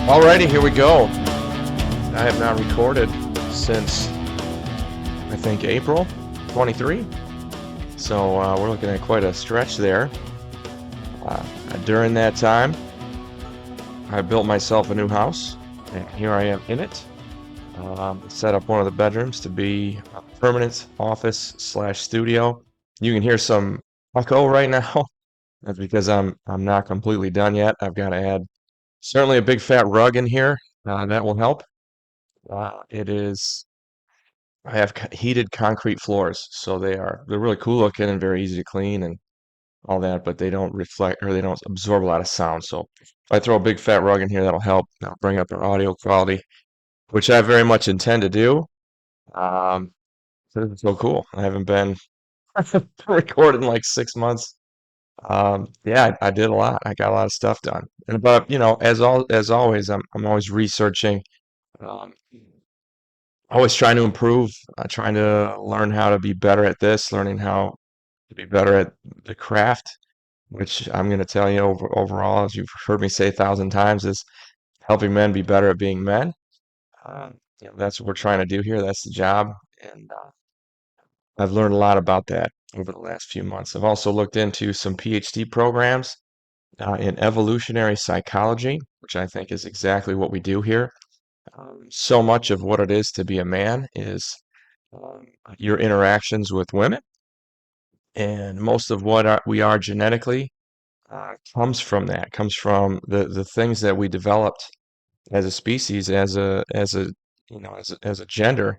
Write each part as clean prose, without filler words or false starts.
Alrighty, here we go. I have not recorded since I think April 23. So we're looking at quite a stretch there. During that time, I built myself a new house, and here I am in it. Set up one of the bedrooms to be a permanent office/studio. You can hear some echo right now. That's because I'm not completely done yet. I've got to add certainly a big fat rug in here. That will help. It is. I have heated concrete floors, so they're really cool looking and very easy to clean and all that, but they don't reflect or they don't absorb a lot of sound. So if I throw a big fat rug in here, that'll help. That'll bring up our audio quality, which I very much intend to do. Um, so this is so cool. I haven't been recording in like 6 months. Yeah, I did a lot. I got a lot of stuff done. And but as always, I'm always researching, um, always trying to improve, trying to learn how to be better at this, learning how to be better at the craft, which I'm going to tell you overall, as you've heard me say 1,000 times, is helping men be better at being men. Uh, that's what we're trying to do here. That's the job, and I've learned a lot about that over the last few months. I've also looked into some PhD programs in evolutionary psychology, which I think is exactly what we do here. So much of what it is to be a man is um, your interactions with women, and most of what we are genetically comes from that, comes from the things that we developed as a species, as a as a gender,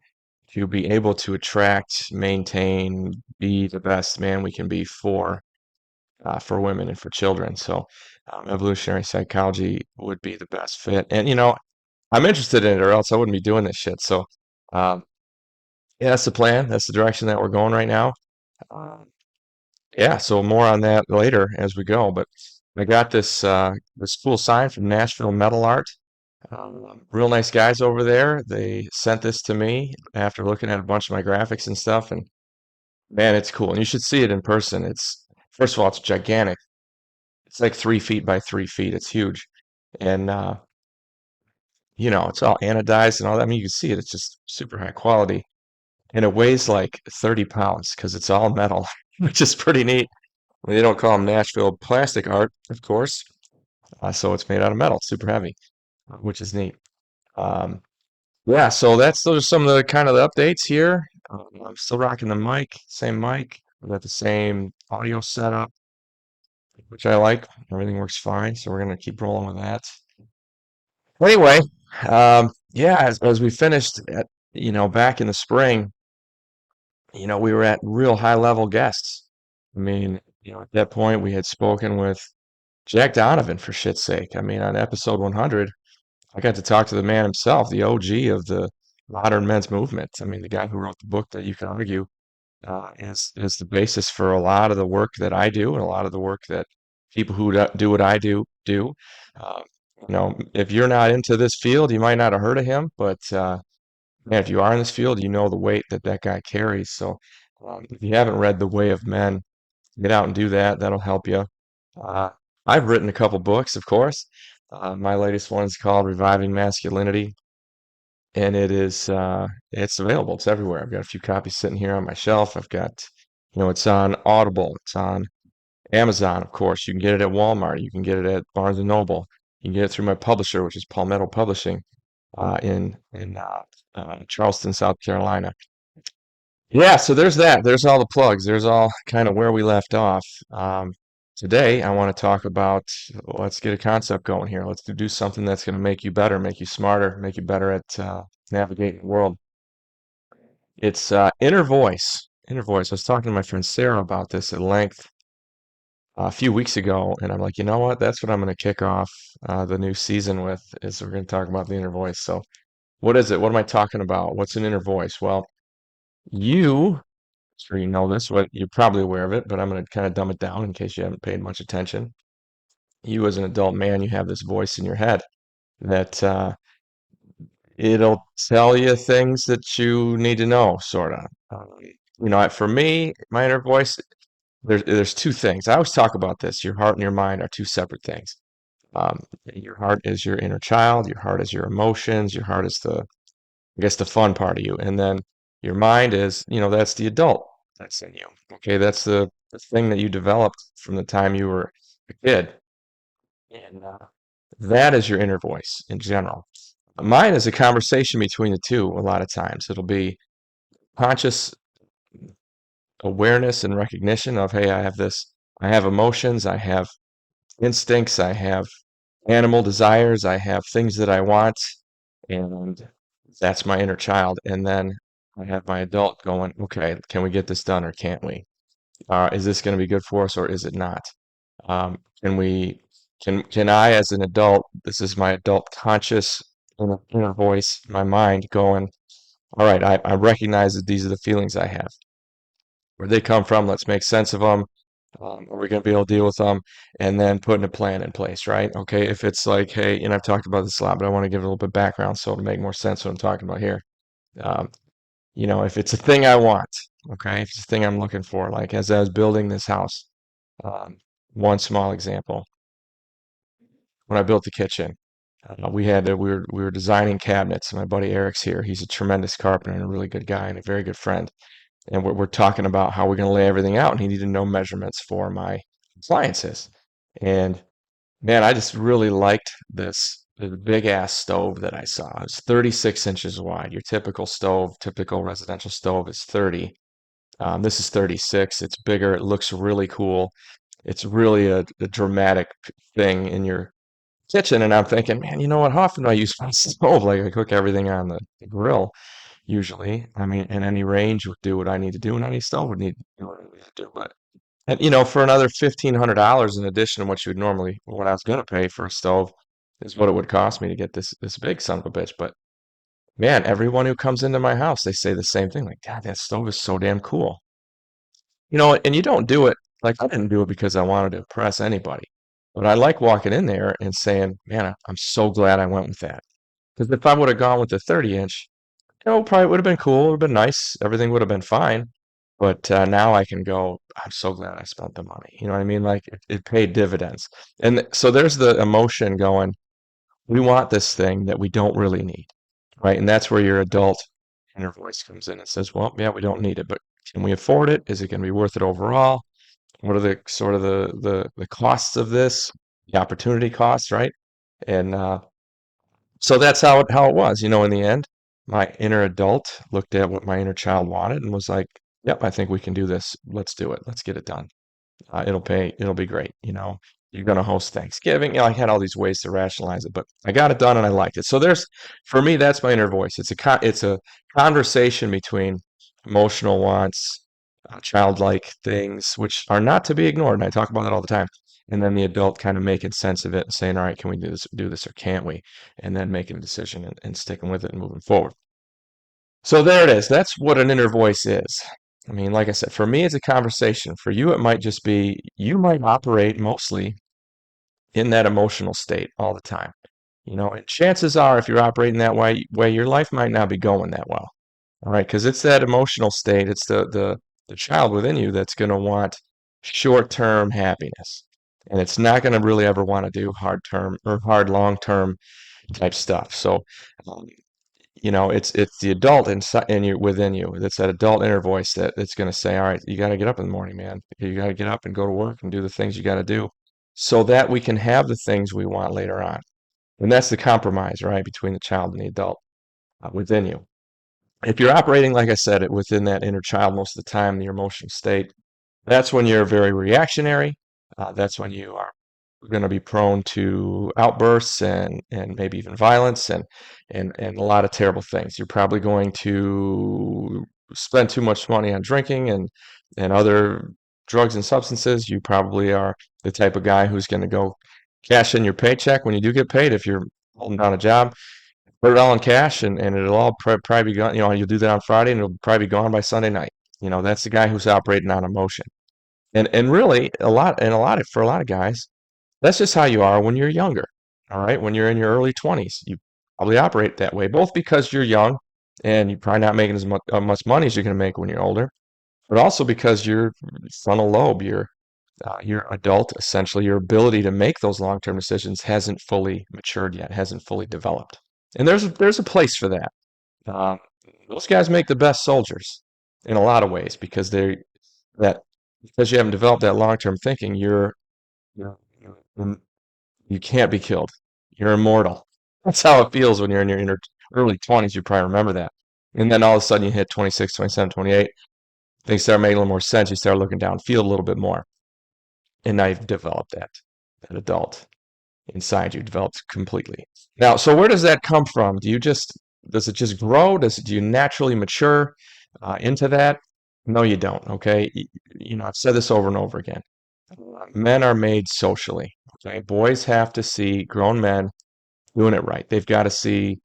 to be able to attract, maintain, be the best man we can be for women and for children. So evolutionary psychology would be the best fit. And I'm interested in it, or else I wouldn't be doing this shit. So um, yeah, that's the plan. That's the direction that we're going right now. Um, yeah, so more on that later as we go. But I got this cool sign from Nashville Metal Art. Real nice guys over there. They sent this to me after looking at a bunch of my graphics and stuff, and man, it's cool. And you should see it in person. It's first of all, it's gigantic. It's like 3 feet by 3 feet. It's huge, and it's all anodized and all that. I mean, you can see it. It's just super high quality, and it weighs like 30 pounds because it's all metal, which is pretty neat. They don't call them Nashville plastic art, of course. So it's made out of metal, super heavy, which is neat. Um, yeah, so those are some of the kind of the updates here. I'm still rocking the mic, same mic. I've got the same audio setup, which I like. Everything works fine, so we're gonna keep rolling with that. Anyway, yeah, as we finished back in the spring, we were at real high level guests. I mean, at that point we had spoken with Jack Donovan, for shit's sake. I mean, on episode 100, I got to talk to the man himself, the OG of the modern men's movement. I mean, the guy who wrote the book that you can argue is the basis for a lot of the work that I do and a lot of the work that people who do what I do. Uh, if you're not into this field, you might not have heard of him, but man, if you are in this field, you know the weight that that guy carries. So if you haven't read The Way of Men, get out and do that. That'll help you. Uh, I've written a couple books, of course. My latest one is called Reviving Masculinity, and it's available. It's everywhere. I've got a few copies sitting here on my shelf. I've got, it's on Audible. It's on Amazon, of course. You can get it at Walmart. You can get it at Barnes and Noble. You can get it through my publisher, which is Palmetto Publishing, in Charleston, South Carolina. Yeah, so there's that. There's all the plugs. There's all kind of where we left off. Today, I want to talk about, let's get a concept going here. Let's do something that's going to make you better, make you smarter, make you better at navigating the world. It's inner voice. Inner voice. I was talking to my friend Sarah about this at length a few weeks ago, and I'm like, you know what? That's what I'm going to kick off the new season with, is we're going to talk about the inner voice. So what is it? What am I talking about? What's an inner voice? Well, you sure you know this, but you're probably aware of it, but I'm going to kind of dumb it down in case you haven't paid much attention. You, as an adult man, you have this voice in your head that It'll tell you things that you need to know, sort of. For me, my inner voice, there's two things. I always talk about this. Your heart and your mind are two separate things. Your heart is your inner child. Your heart is your emotions. Your heart is I guess, the fun part of you. And then your mind is, that's the adult that's in you. Okay, that's the thing that you developed from the time you were a kid. And that is your inner voice in general. Mine is a conversation between the two a lot of times. It'll be conscious awareness and recognition of, hey, I have emotions, I have instincts, I have animal desires, I have things that I want, and that's my inner child. And then I have my adult going, okay, can we get this done or can't we? Is this going to be good for us or is it not? Can we, can I, as an adult, this is my adult conscious inner voice, my mind going, all right, I recognize that these are the feelings I have. Where they come from, let's make sense of them. Are we going to be able to deal with them? And then putting a plan in place, right? Okay, if it's like, hey, I've talked about this a lot, but I want to give it a little bit of background so it'll make more sense what I'm talking about here. Um, if it's a thing I want, okay, if it's a thing I'm looking for, like as I was building this house, um, one small example, when I built the kitchen, we were designing cabinets. My buddy Eric's here. He's a tremendous carpenter and a really good guy and a very good friend. And we're talking about how we're going to lay everything out, and he needed to know measurements for my appliances. And man, I just really liked this big ass stove that I saw. It was 36 inches wide. Your typical stove, typical residential stove is 30. This is 36. It's bigger. It looks really cool. It's really a dramatic thing in your kitchen. And I'm thinking, man, you know what? How often do I use my stove? Like I cook everything on the grill usually. I mean, and any range would do what I need to do, and any stove would need to do what I need to do. But and for another $1,500 in addition to what you would normally, what I was going to pay for a stove, is what it would cost me to get this big son of a bitch. But man, everyone who comes into my house, they say the same thing, like, God, that stove is so damn cool. And you don't do it like I didn't do it because I wanted to impress anybody. But I like walking in there and saying, man, I'm so glad I went with that. Because if I would have gone with the 30-inch, probably would have been cool. It would have been nice. Everything would have been fine. But now I can go, I'm so glad I spent the money. You know what I mean? Like it paid dividends. And so there's the emotion going, we want this thing that we don't really need, right? And that's where your adult inner voice comes in and says, well, yeah, we don't need it, but can we afford it? Is it going to be worth it overall? What are the sort of the costs of this, the opportunity costs, right? And so that's how it was. In the end, my inner adult looked at what my inner child wanted and was like, "Yep, I think we can do this. Let's do it. Let's get it done. It'll pay. It'll be great. You're going to host Thanksgiving." I had all these ways to rationalize it, but I got it done and I liked it. So for me, that's my inner voice. It's a conversation between emotional wants, childlike things, which are not to be ignored. And I talk about that all the time. And then the adult kind of making sense of it and saying, all right, can we do this or can't we? And then making a decision and sticking with it and moving forward. So there it is. That's what an inner voice is. I mean, like I said, for me, it's a conversation. For you, it might just be you might operate mostly in that emotional state all the time. And chances are, if you're operating that way, your life might not be going that well. All right, because it's that emotional state. It's the child within you that's going to want short-term happiness, and it's not going to really ever want to do hard-term or hard long-term type stuff. So, um, it's the adult inside in you within you. It's that adult inner voice that's going to say, "All right, you got to get up in the morning, man. You got to get up and go to work and do the things you got to do, so that we can have the things we want later on." And that's the compromise, right, between the child and the adult within you. If you're operating, like I said, within that inner child most of the time, your emotional state, that's when you're very reactionary. That's when you are going to be prone to outbursts and maybe even violence and a lot of terrible things. You're probably going to spend too much money on drinking and other drugs and substances. You probably are the type of guy who's going to go cash in your paycheck when you do get paid if you're holding down a job. Put it all in cash and it'll all probably be gone. You'll do that on Friday and it'll probably be gone by Sunday night. That's the guy who's operating on emotion. And really for a lot of guys, that's just how you are when you're younger. All right. When you're in your early 20s, probably operate that way, both because you're young and you're probably not making as much money as you're going to make when you're older, but also because your frontal lobe, your adult, essentially, your ability to make those long-term decisions hasn't fully matured yet, hasn't fully developed. And there's a place for that. Um, those guys make the best soldiers in a lot of ways because that because you haven't developed that long-term thinking, you're you can't be killed. You're immortal. That's how it feels when you're in your early 20s. You probably remember that. And then all of a sudden you hit 26, 27, 28. Things start making a little more sense. You start looking downfield a little bit more. And now you've developed that adult inside you, developed completely. Now, so where does that come from? Does it just grow? Do you naturally mature into that? No, you don't. Okay. I've said this over and over again. Men are made socially. Okay. Boys have to see grown men doing it right. They've got to see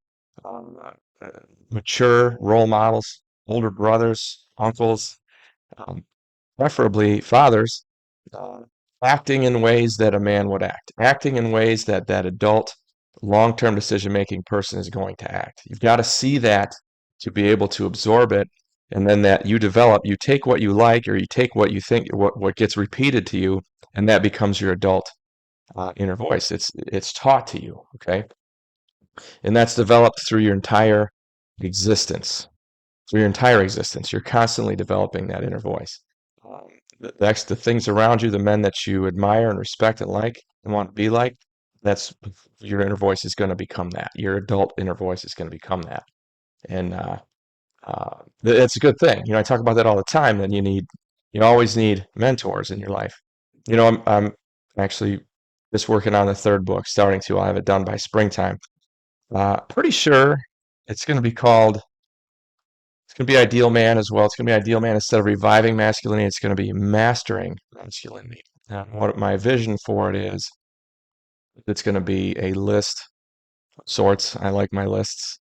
um, uh, mature role models, older brothers, uncles, um, preferably fathers, uh, acting in ways that a man would act, acting in ways that that adult, long-term decision-making person is going to act. You've got to see that to be able to absorb it, and then that you take what you like, or you take what you think, what gets repeated to you, and that becomes your adult inner voice. It's taught to you, okay? And that's developed through your entire existence. Through your entire existence, you're constantly developing that inner voice. Um, the things around you, the men that you admire and respect and like and want to be like, that's your inner voice is going to become that. Your adult inner voice is going to become that, and it's a good thing. I talk about that all the time. That you always need mentors in your life. I'm actually just working on the third book, starting to. I'll have it done by springtime. Pretty sure it's going to be called. It's going to be Ideal Man as well. It's going to be Ideal Man instead of Reviving Masculinity. It's going to be Mastering Masculinity. And what my vision for it is, it's going to be a list of sorts. I like my lists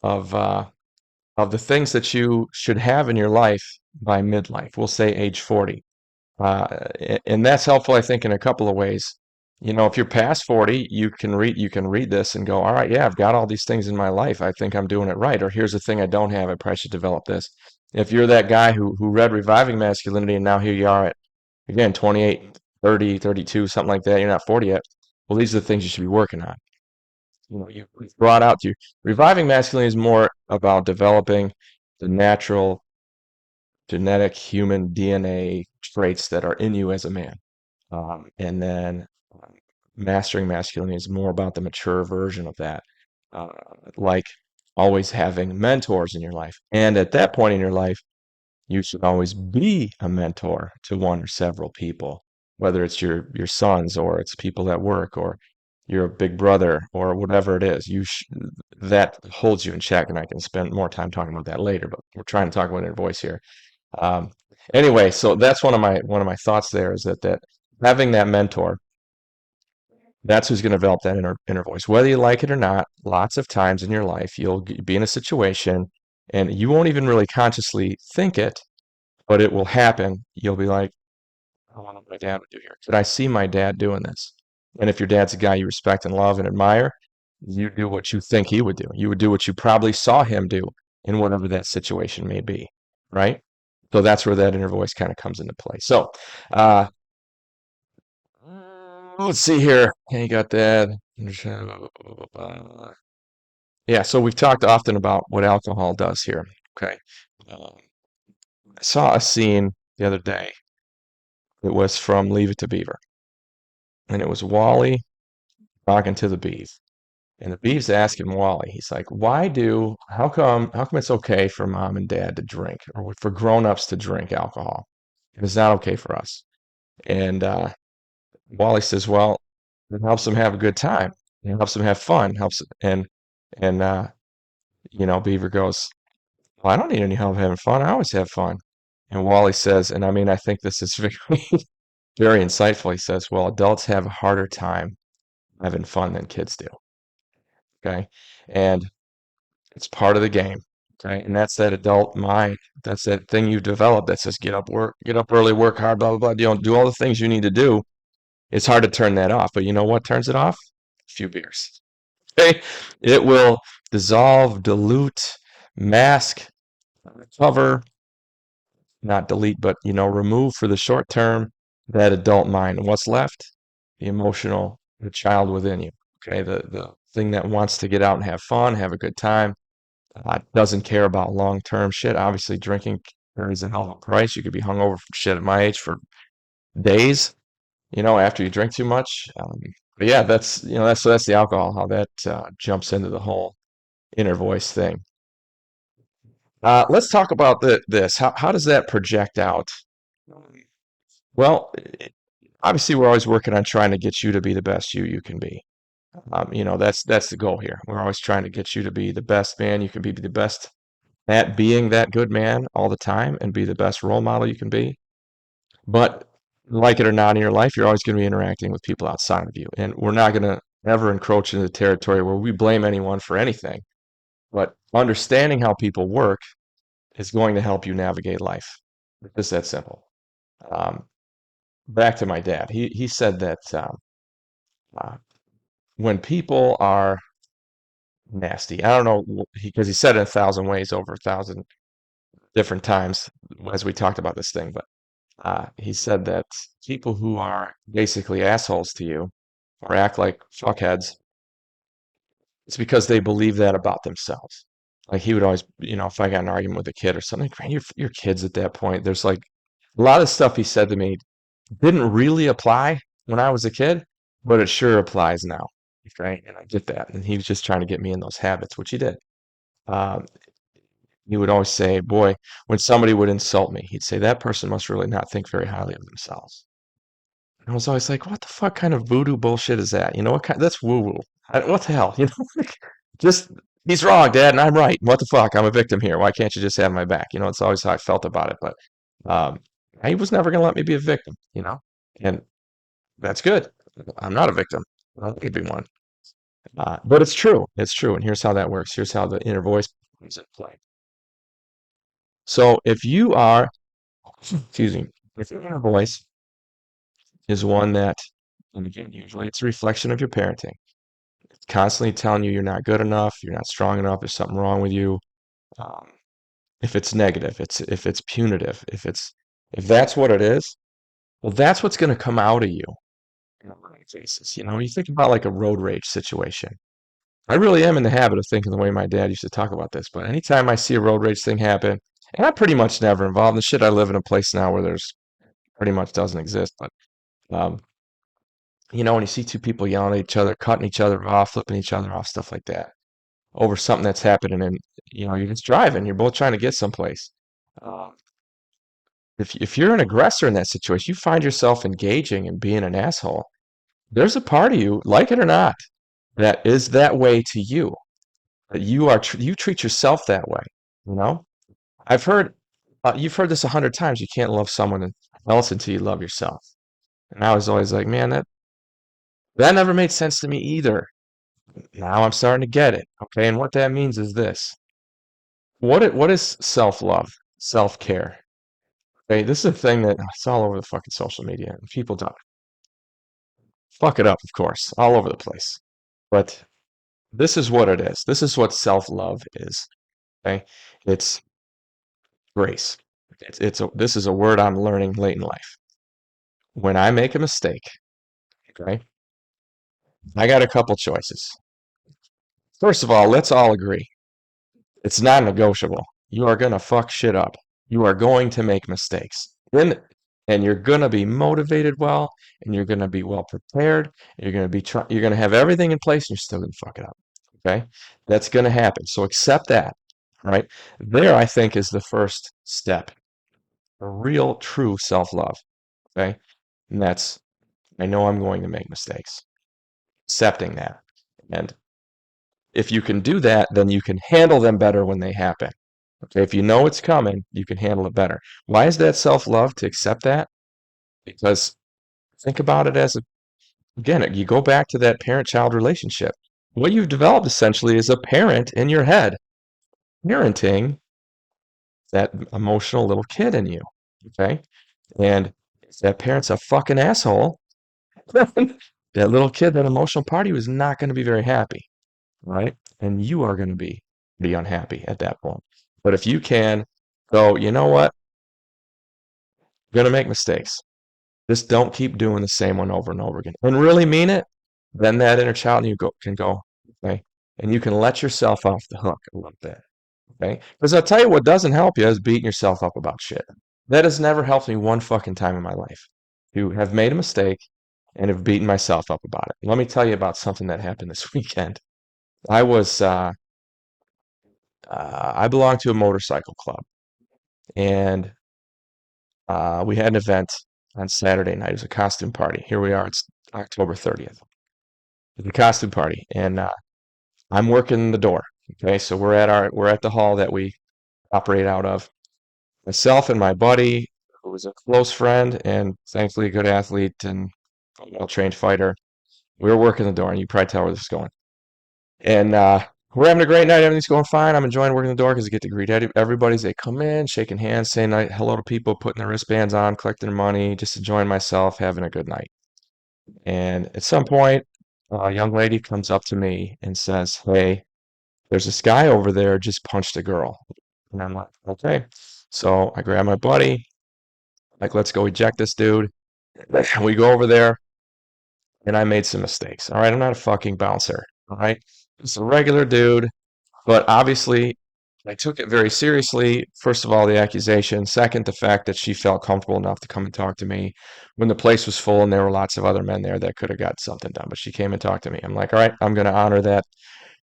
of of the things that you should have in your life by midlife. We'll say age 40. And that's helpful, I think, in a couple of ways. If you're past 40, you can read this and go, all right, yeah, I've got all these things in my life. I think I'm doing it right. Or here's the thing I don't have. I probably should develop this. If you're that guy who read Reviving Masculinity and now here you are at, again, 28, 30, 32, something like that, you're not 40 yet. Well, these are the things you should be working on. You've brought out to you. Reviving Masculinity is more about developing the natural genetic human DNA traits that are in you as a man. And then Mastering Masculinity is more about the mature version of that, uh, like always having mentors in your life. And at that point in your life, you should always be a mentor to one or several people, whether it's your sons or it's people at work or your big brother or whatever it is. That holds you in check, and I can spend more time talking about that later. But we're trying to talk about inner voice here. Um, anyway, so that's one of my thoughts there is that having that mentor, that's who's going to develop that inner voice. Whether you like it or not, lots of times in your life you'll be in a situation and you won't even really consciously think it, but it will happen. You'll be like, I wonder what my dad would do here. Could I see my dad doing this? And if your dad's a guy you respect and love and admire, you do what you think he would do. You would do what you probably saw him do in whatever that situation may be, right? So that's where that inner voice kind of comes into play. So, uh, let's see here. Okay, you got that. Yeah, so we've talked often about what alcohol does here. Okay. Um, I saw a scene the other day. It was from Leave It to Beaver. And it was Wally talking to the bees. And the bees asking Wally, he's like, how come it's okay for mom and dad to drink or for grown-ups to drink alcohol? And it's not okay for us. And Wally says, well, it helps them have a good time. It helps them have fun. Helps and Beaver goes, well, I don't need any help having fun. I always have fun. And Wally says, and I mean, I think this is very, very insightful. He says, well, adults have a harder time having fun than kids do. Okay. And it's part of the game. Okay. And that's that adult mind. That's that thing you develop that says get up early, work hard, blah, blah, blah. Do all the things you need to do. It's hard to turn that off. But you know what turns it off? A few beers. Okay? It will dissolve, dilute, mask, cover, not delete, but remove for the short term that adult mind. And what's left? The emotional, the child within you. Okay, the thing that wants to get out and have fun, have a good time, doesn't care about long term shit. Obviously, drinking carries a hell of a price. You could be hungover from shit at my age for days, after you drink too much. But yeah, that's the alcohol, how that jumps into the whole inner voice thing. Let's talk about this. How does that project out? Well, obviously, we're always working on trying to get you to be the best you can be. That's the goal here. We're always trying to get you to be the best man you can be the best at being that good man all the time, and be the best role model you can be. But like it or not in your life, you're always going to be interacting with people outside of you. And we're not going to ever encroach into the territory where we blame anyone for anything. But understanding how people work is going to help you navigate life. It's just that simple. Um, Back to my dad. He said that uh, when people are nasty, I don't know, because he said it 1,000 ways over 1,000 different times as we talked about this thing, but he said that people who are basically assholes to you or act like fuckheads, it's because they believe that about themselves. Like he would always, if I got in an argument with a kid or something, "Man, you're kids at that point." There's like a lot of stuff he said to me didn't really apply when I was a kid, but it sure applies now. Okay, and I get that. And he was just trying to get me in those habits, which he did. Um, he would always say, "Boy," when somebody would insult me, he'd say, "That person must really not think very highly of themselves." I was always like, what the fuck kind of voodoo bullshit is that? What kind? That's woo woo. What the hell? Like, just he's wrong, Dad, and I'm right. What the fuck? I'm a victim here. Why can't you just have my back? It's always how I felt about it. But um, he was never gonna let me be a victim. And that's good. I'm not a victim. I could be one. But it's true. It's true. And here's how that works. Here's how the inner voice comes into play. So if you are, excuse me, if your inner voice is one that, and again, usually it's a reflection of your parenting, constantly telling you you're not good enough, you're not strong enough, there's something wrong with you. Um, if it's negative, if it's punitive, if that's what it is, well, that's what's going to come out of you in a lot of cases. You think about like a road rage situation. I really am in the habit of thinking the way my dad used to talk about this, but anytime I see a road rage thing happen, and I'm pretty much never involved in the shit. I live in a place now where there's pretty much doesn't exist, but um, when you see two people yelling at each other, cutting each other off, flipping each other off, stuff like that, over something that's happening, and you're just driving, you're both trying to get someplace. Uh, if you're an aggressor in that situation, you find yourself engaging and being an asshole. There's a part of you, like it or not, that is that way to you. That you treat yourself that way. You know, I've heard you've heard this 100 times. You can't love someone else until you love yourself. And I was always like, man, that never made sense to me either. Now I'm starting to get it. Okay, and what that means is this: what is self-love, self-care? Okay, this is a thing that it's all over the fucking social media. And people don't fuck it up, of course, all over the place. But this is what it is. This is what self-love is. Okay, it's grace. This is a word I'm learning late in life. When I make a mistake, okay, I got a couple choices. First of all, let's all agree it's non-negotiable. You are gonna fuck shit up. You are going to make mistakes. And you're gonna be motivated well, and you're gonna be well prepared, and you're gonna have everything in place, and you're still gonna fuck it up. Okay? That's gonna happen. So accept that. All right? There, I think, is the first step. A real, true self-love. Okay? And that's I know I'm going to make mistakes. Accepting that. And if you can do that, then you can handle them better when they happen. Okay, if you know it's coming, you can handle it better. Why is that self-love to accept that? Because think about it again, you go back to that parent-child relationship. What you've developed essentially is a parent in your head, parenting that emotional little kid in you. Okay, and if that parent's a fucking asshole, that little kid, that emotional part of you is not going to be very happy. right? And you are going to be unhappy at that point. But if you can go, you know what? I'm going to make mistakes. Just don't keep doing the same one over and over again. And really mean it, then that inner child in you can go, okay? And you can let yourself off the hook a little bit, okay? Because I'll tell you what doesn't help you is beating yourself up about shit. That has never helped me one fucking time in my life. To have made a mistake and have beaten myself up about it. Let me tell you about something that happened this weekend. I was I belong to a motorcycle club, and we had an event on Saturday night. It was a costume party. Here we are. It's October 30th. It's a costume party, and I'm working the door. Okay, so we're at the hall that we operate out of. Myself and my buddy, who was a close friend and thankfully a good athlete and a well-trained fighter, we were working the door, and you probably tell where this is going. And we're having a great night. Everything's going fine. I'm enjoying working the door because I get to greet everybody as they come in, shaking hands, saying hello to people, putting their wristbands on, collecting their money, just enjoying myself, having a good night. And at some point, a young lady comes up to me and says, "Hey, there's this guy over there just punched a girl." And I'm like, "Okay." So I grab my buddy, like, let's go eject this dude. We go over there, and I made some mistakes. All right, I'm not a fucking bouncer. All right, it's a regular dude. But obviously, I took it very seriously. First of all, the accusation. Second, the fact that she felt comfortable enough to come and talk to me when the place was full and there were lots of other men there that could have got something done. But she came and talked to me. I'm like, all right, I'm going to honor that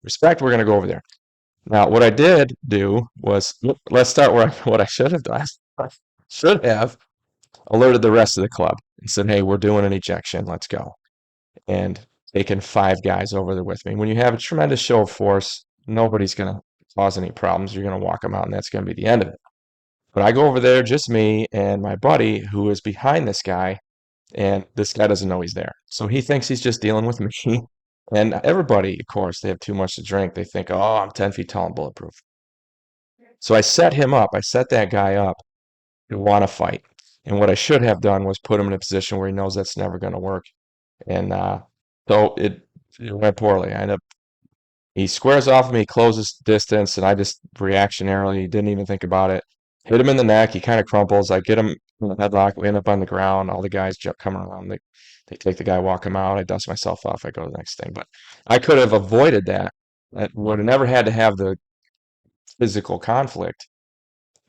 respect. We're going to go over there. Now, what I did do was, let's start where what I should have done. I should have alerted the rest of the club and said, hey, we're doing an ejection. Let's go. And taken 5 guys over there with me. When you have a tremendous show of force, nobody's going to cause any problems. You're going to walk them out, and that's going to be the end of it. But I go over there, just me and my buddy who is behind this guy, and this guy doesn't know he's there. So he thinks he's just dealing with me. And everybody, of course, they have too much to drink. They think, oh, I'm 10 feet tall and bulletproof. So I set him up. I set that guy up to want to fight. And what I should have done was put him in a position where he knows that's never going to work. And so it went poorly. He squares off of me, closes distance, and I just reactionarily didn't even think about it. Hit him in the neck. He kind of crumples. I get him in the headlock. We end up on the ground. All the guys come around. They take the guy, walk him out. I dust myself off. I go to the next thing. But I could have avoided that. I would have never had to have the physical conflict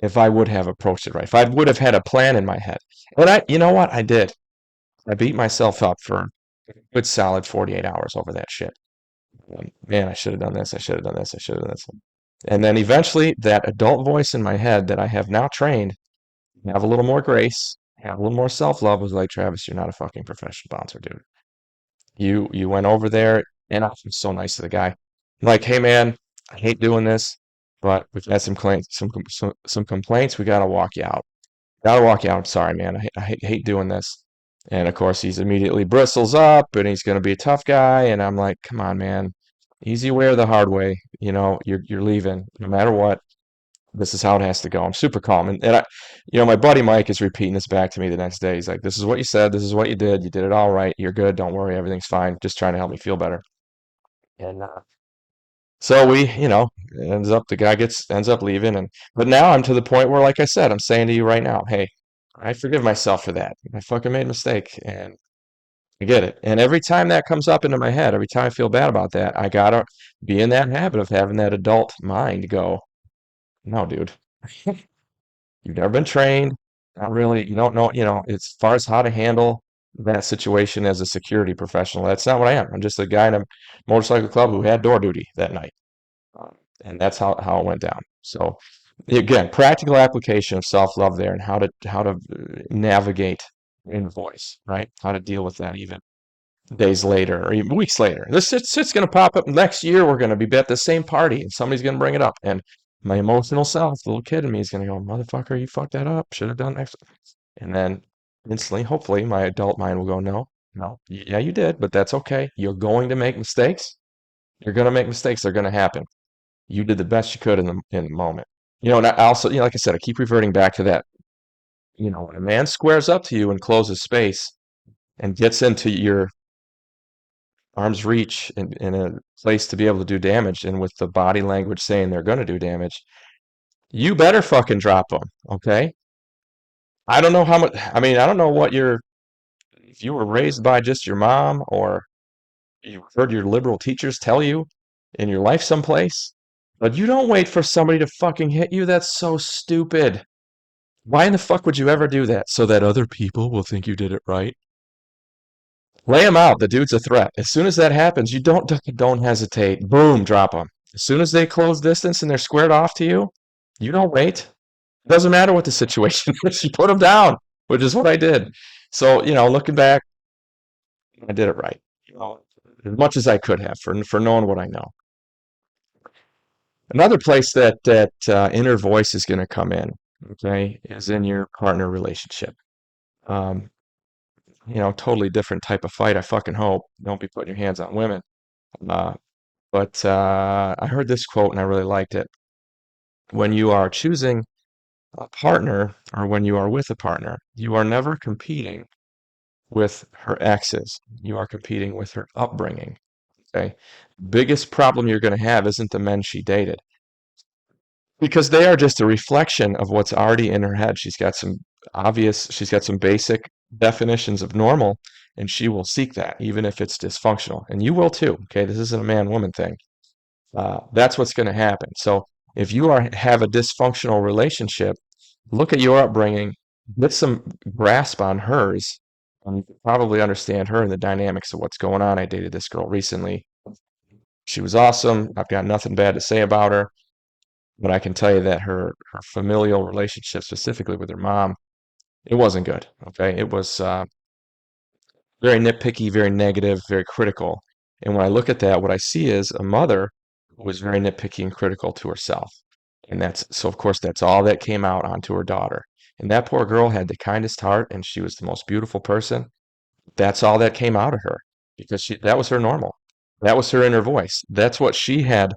if I would have approached it right. If I would have had a plan in my head. And you know what? I did. I beat myself up for a good solid 48 hours over that shit. Man, I should have done this. I should have done this. I should have done this. And then eventually, that adult voice in my head that I have now trained, have a little more grace, have a little more self-love, was like, Travis, you're not a fucking professional bouncer, dude. You went over there, and I was so nice to the guy. Like, hey man, I hate doing this, but we've had some complaints. We gotta walk you out. Gotta walk you out. I'm sorry, man. I hate doing this. And of course, he's immediately bristles up, and he's gonna be a tough guy. And I'm like, come on, man, easy way or the hard way. You know, you're leaving no matter what. This is how it has to go. I'm super calm, and my buddy Mike is repeating this back to me the next day. He's like, "This is what you said. This is what you did. You did it all right. You're good. Don't worry. Everything's fine. Just trying to help me feel better." And so ends up the guy ends up leaving, and but now I'm to the point where, like I said, I'm saying to you right now, hey, I forgive myself for that. I fucking made a mistake, and I get it. And every time that comes up into my head, every time I feel bad about that, I gotta be in that habit of having that adult mind go, no, dude. You've never been trained. Not really. You don't know, as far as how to handle that situation as a security professional. That's not what I am. I'm just a guy in a motorcycle club who had door duty that night. And that's how it went down. So again, practical application of self-love there and how to navigate in voice, right? How to deal with that even days later or even weeks later. This shit's going to pop up next year. We're going to be at the same party and somebody's going to bring it up. And my emotional self, the little kid in me, is going to go, motherfucker, you fucked that up. Should have done X. And then instantly, hopefully, my adult mind will go, no, no, yeah, you did, but that's okay. You're going to make mistakes. You're going to make mistakes. They're going to happen. You did the best you could in the moment. And I also, like I said, I keep reverting back to that. When a man squares up to you and closes space and gets into your arm's reach in a place to be able to do damage, and with the body language saying they're going to do damage, you better fucking drop them, okay? I don't know how much, I mean, I don't know what your, if you were raised by just your mom or you heard your liberal teachers tell you in your life someplace, but you don't wait for somebody to fucking hit you. That's so stupid. Why in the fuck would you ever do that? So that other people will think you did it right? Lay him out. The dude's a threat. As soon as that happens, you don't hesitate. Boom, drop him. As soon as they close distance and they're squared off to you, you don't wait. It doesn't matter what the situation is. You put them down, which is what I did. So, looking back, I did it right. As much as I could have for knowing what I know. Another place that inner voice is going to come in, okay, is in your partner relationship. Um, totally different type of fight. I fucking hope. Don't be putting your hands on women. Uh, but I heard this quote and I really liked it. When you are choosing a partner or when you are with a partner, you are never competing with her exes. You are competing with her upbringing. Okay. Biggest problem you're going to have isn't the men she dated because they are just a reflection of what's already in her head. She's got some basic definitions of normal, and she will seek that, even if it's dysfunctional. And you will too. Okay. This isn't a man woman thing. That's what's going to happen. So if you have a dysfunctional relationship, look at your upbringing, get some grasp on hers, and you can probably understand her and the dynamics of what's going on. I dated this girl recently. She was awesome. I've got nothing bad to say about her, but I can tell you that her familial relationship, specifically with her mom, it wasn't good. Okay, it was very nitpicky, very negative, very critical. And when I look at that, what I see is a mother who was very nitpicky and critical to herself. And of course, that's all that came out onto her daughter. And that poor girl had the kindest heart and she was the most beautiful person. That's all that came out of her because that was her normal. That was her inner voice. That's what she had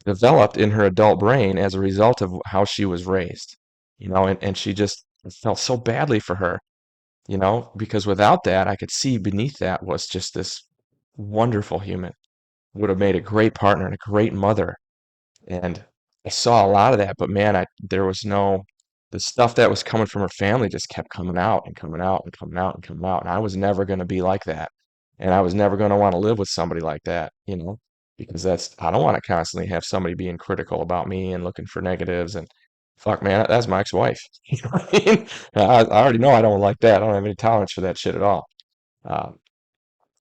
developed in her adult brain as a result of how she was raised. And she just felt so badly for her, because without that, I could see beneath that was just this wonderful human. Would have made a great partner and a great mother. And I saw a lot of that, but man, there was the stuff that was coming from her family just kept coming out and coming out and coming out and coming out. And I was never going to be like that. And I was never going to want to live with somebody like that, because I don't want to constantly have somebody being critical about me and looking for negatives. And fuck, man, that's my ex-wife. You know what I mean? I already know I don't like that. I don't have any tolerance for that shit at all. Um,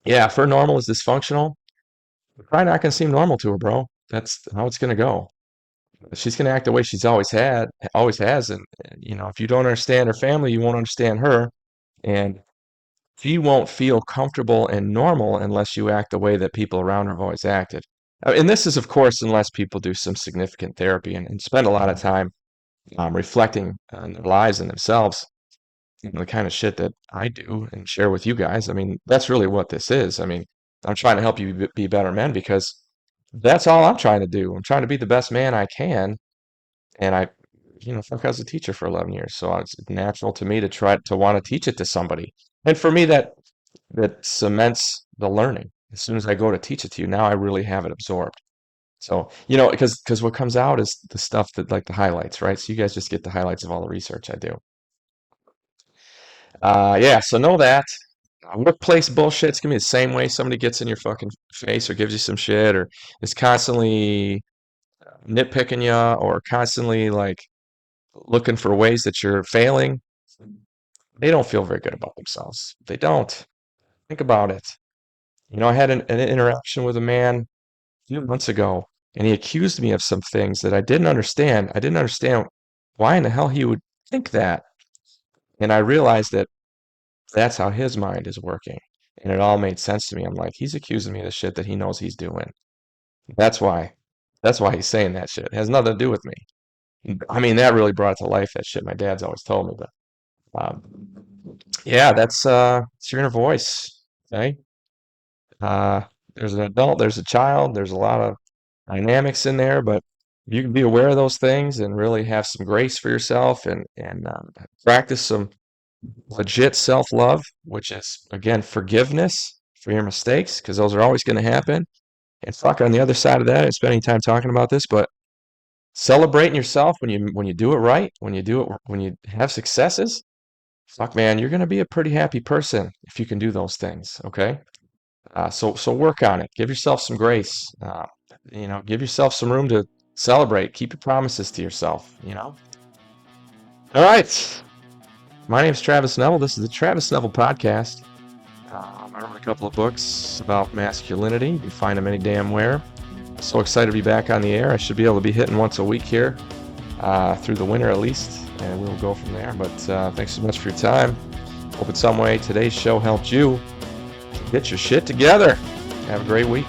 yeah, if her normal is dysfunctional, you're probably not going to seem normal to her, bro. That's how it's going to go. She's going to act the way she's always has. And, if you don't understand her family, you won't understand her. And she won't feel comfortable and normal unless you act the way that people around her have always acted. And this is, of course, unless people do some significant therapy and spend a lot of time reflecting on their lives and themselves, the kind of shit that I do and share with you guys. I mean, that's really what this is. I mean, I'm trying to help you be better men because that's all I'm trying to do. I'm trying to be the best man I can. And fuck, I was a teacher for 11 years. So it's natural to me to try to want to teach it to somebody. And for me, that cements the learning. As soon as I go to teach it to you, now I really have it absorbed. So, because what comes out is the stuff that like the highlights, right? So you guys just get the highlights of all the research I do. Yeah, so know that. Workplace bullshit's gonna be the same way somebody gets in your fucking face or gives you some shit or is constantly nitpicking you or constantly like looking for ways that you're failing. They don't feel very good about themselves. They don't. Think about it. I had an interaction with a man a few months ago, and he accused me of some things that I didn't understand. I didn't understand why in the hell he would think that. And I realized that that's how his mind is working. And it all made sense to me. I'm like, he's accusing me of the shit that he knows he's doing. That's why. That's why he's saying that shit. It has nothing to do with me. I mean, that really brought it to life, that shit my dad's always told me. But um, yeah, it's your inner voice. Okay. Uh, there's an adult, there's a child, there's a lot of dynamics in there, but you can be aware of those things and really have some grace for yourself and practice some legit self-love, which is again forgiveness for your mistakes, because those are always going to happen. And fuck, on the other side of that, I spend any time talking about this, but celebrating yourself when you do it right, when you have successes. Fuck, man, you're going to be a pretty happy person if you can do those things. Okay, so work on it. Give yourself some grace. Give yourself some room to celebrate. Keep your promises to yourself. All right. My name's Travis Neville. This is the Travis Neville Podcast. I wrote a couple of books about masculinity. You can find them any damn where. So excited to be back on the air. I should be able to be hitting once a week here, through the winter at least, and we'll go from there. But thanks so much for your time. Hope in some way today's show helped you get your shit together. Have a great week.